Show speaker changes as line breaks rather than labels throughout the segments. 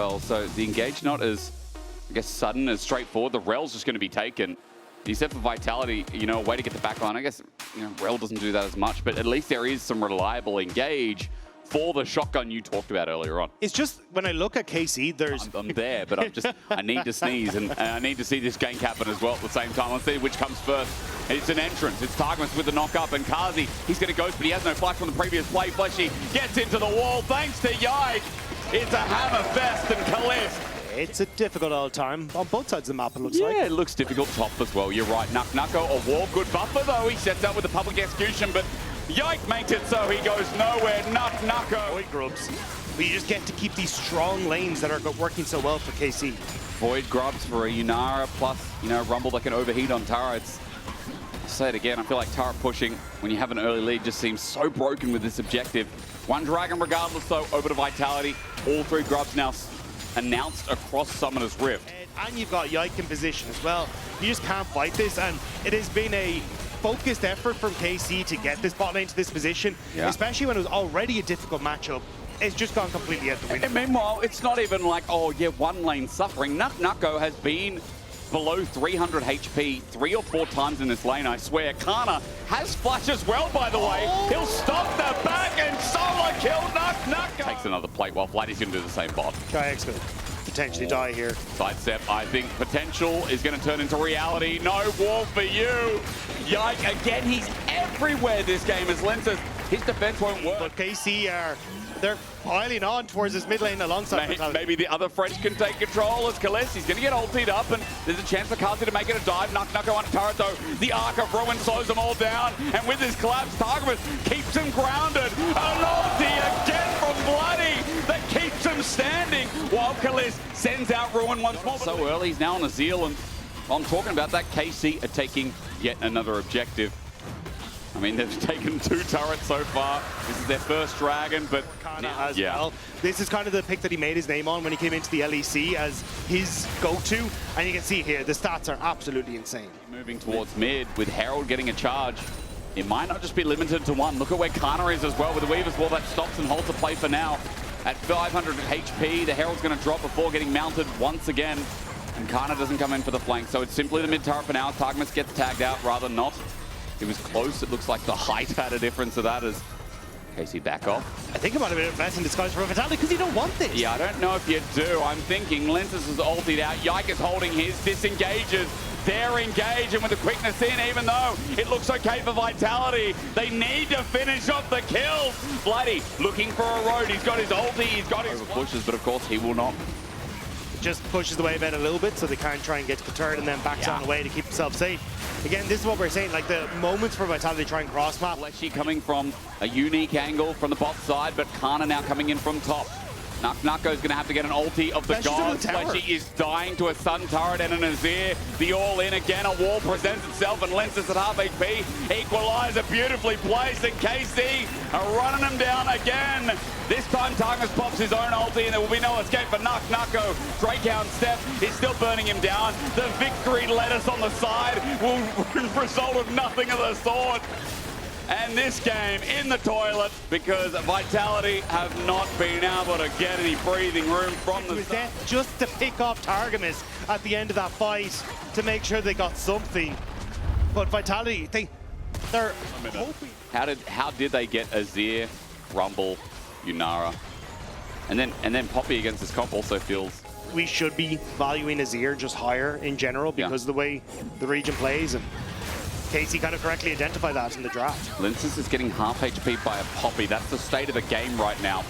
Well, so the engage not as, I guess, sudden, as straightforward. The rel's just going to be taken. Except for Vitality, you know, a way to get the back line. I guess, you know, rel doesn't do that as much, but at least there is some reliable engage for the shotgun you talked about earlier on.
It's just, when I look at KC, there's...
I'm there, but I need to sneeze, and I need to see this gank happen as well at the same time. Let's see which comes first. It's an entrance. It's Targamas with the knock-up, and Kazi, he's going to ghost, but he has no flash from the previous play. Fleshy gets into the wall, thanks to Yike. It's a hammer fest, and Kalist.
It's a difficult old time on both sides of the map, it looks like.
Yeah, it looks difficult top as well. You're right. Nucko, a wall, good buffer though. He sets up with the public execution, but Yike makes it so he goes nowhere. Nucko.
Void grubs. But you just get to keep these strong lanes that are working so well for KC.
Void grubs for a Unara plus, you know, Rumble that can overheat on turrets. I'll say it again, I feel like turret pushing when you have an early lead just seems so broken with this objective. One Dragon regardless though, over to Vitality. All three grubs now announced across Summoner's Rift.
And you've got Yike in position as well. You just can't fight this, and it has been a focused effort from KC to get this bot lane to this position, especially when it was already a difficult matchup. It's just gone completely out the window.
And meanwhile, it's not even like, oh yeah, one lane suffering. Nucko has been below 300 HP 3 or 4 times in this lane, I swear. Kana has flash as well, by the way. He'll stop the back and solo kill Nucko. Takes another plate while Vladdy's going to do the same bot.
Kayak's going to potentially die here.
Sidestep, I think potential is going to turn into reality. No wall for you. Yike, again, he's everywhere this game as Lenses. His defense won't work.
But KC they're piling on towards his mid lane alongside.
Maybe the other French can take control as Kalist. He's going to get ultied up, and there's a chance for Kazi to make it a dive. Nucko on turret, though. The Arc of Ruin slows them all down, and with his collapse, Targamas keeps him grounded. An ulti again from Bloody that keeps him standing, while Kalist sends out Ruin once more. So early, he's now on the Zeal, and I'm talking about that. KC are taking yet another objective. I mean, they've taken 2 turrets so far. This is their first Dragon, but
now, as well. This is kind of the pick that he made his name on when he came into the LEC as his go-to. And you can see here, the stats are absolutely insane.
Moving towards mid with Herald getting a charge. It might not just be limited to one. Look at where Kana is as well with the Weaver's Wall that stops and holds the play for now. At 500 HP, the Herald's going to drop before getting mounted once again. And Kana doesn't come in for the flank, so it's simply the mid turret for now. Targamas gets tagged out, rather not. It was close. It looks like the height had a difference to that as KC back off.
I think it might have been a blessing in disguise for Vitality because you don't want this.
Yeah, I don't know if you do. I'm thinking Lenses is ulted out. Yike is holding his, disengages. They're engaged, and with the quickness in, even though it looks okay for Vitality, they need to finish off the kills. Bloody looking for a road. He's got his ulti, he's got his pushes, but of course he will not.
Just pushes the wave out a little bit so they can't try and get to the turret and then backs on away to keep himself safe. Again, this is what we're saying, like the moments for Vitality to try and cross map.
Fleshy coming from a unique angle from the bot side, but Kana now coming in from top. Nucko's going to have to get an ulti of the gods. Fleshy is dying to a Sun turret and an Azir. The all-in again, a wall presents itself, and Lenses at half HP. Equalizer beautifully placed, and KC are running him down again. This time Targamas pops his own ulti, and there will be no escape for Nucko. Drakehound step is still burning him down. The victory lettuce on the side will result of nothing of the sort. And this game in the toilet because Vitality have not been able to get any breathing room from the start.
Just to pick off Targamas at the end of that fight to make sure they got something. But Vitality, they're hoping.
How did they get Azir, Rumble, Unara, and then Poppy against this comp also feels.
We should be valuing Azir just higher in general because of the way the region plays, and KC kind of correctly identified that in the draft.
Lenses is getting half HP by a Poppy. That's the state of the game right now.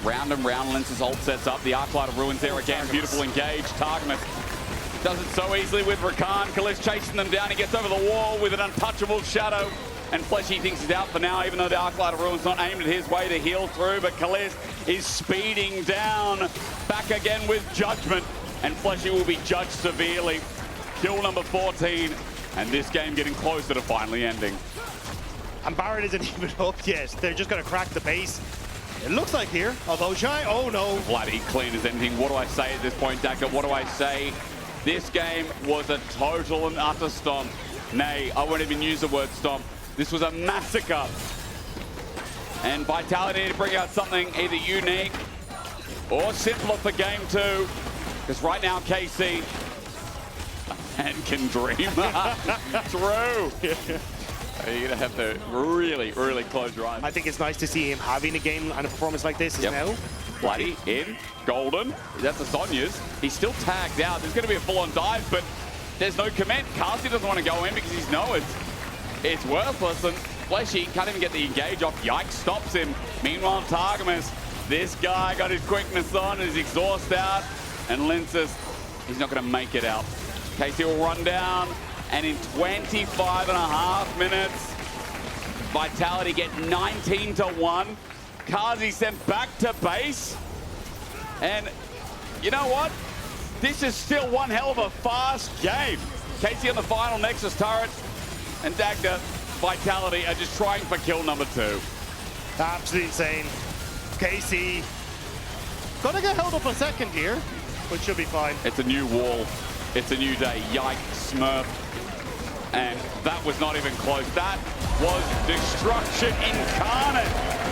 Round and round, Lenses ult sets up. The Arclight of Ruins there again. Beautiful engage. Targamas does it so easily with Rakan. Kalist chasing them down. He gets over the wall with an untouchable shadow. And Fleshy thinks he's out for now, even though the Arclight of Ruins not aimed at his way to heal through. But Kalist is speeding down. Back again with Judgment. And Fleshy will be judged severely. Kill number 14. And this game getting closer to finally ending.
And Barrett isn't even up yet. They're just going to crack the base. It looks like here, although Shy, oh no.
Bloody clean as anything. What do I say at this point, Daka? What do I say? This game was a total and utter stomp. Nay, I won't even use the word stomp. This was a massacre. And Vitality need to bring out something either unique or simpler for game 2. Because right now, KC and can dream through. You're going to have to really, really close your eyes.
I think it's nice to see him having a game and a performance like this as now.
Bloody in, golden. That's the Sonya's. He's still tagged out. There's going to be a full-on dive, but there's no commit. Kasi doesn't want to go in because he's knows it's worthless. And Fleshy can't even get the engage off. Yikes stops him. Meanwhile, Targamas, this guy got his quickness on, his exhaust out, and Linces, he's not going to make it out. Casey will run down, and in 25.5 minutes, Vitality get 19-1. Kazi sent back to base. And you know what? This is still one hell of a fast game. Casey on the final Nexus turret, and Dagda, Vitality are just trying for kill number 2.
Absolutely insane. KC gonna get held up a second here, but should be fine.
It's a new wall. It's a new day. Yikes, Smurf. And that was not even close. That was destruction incarnate.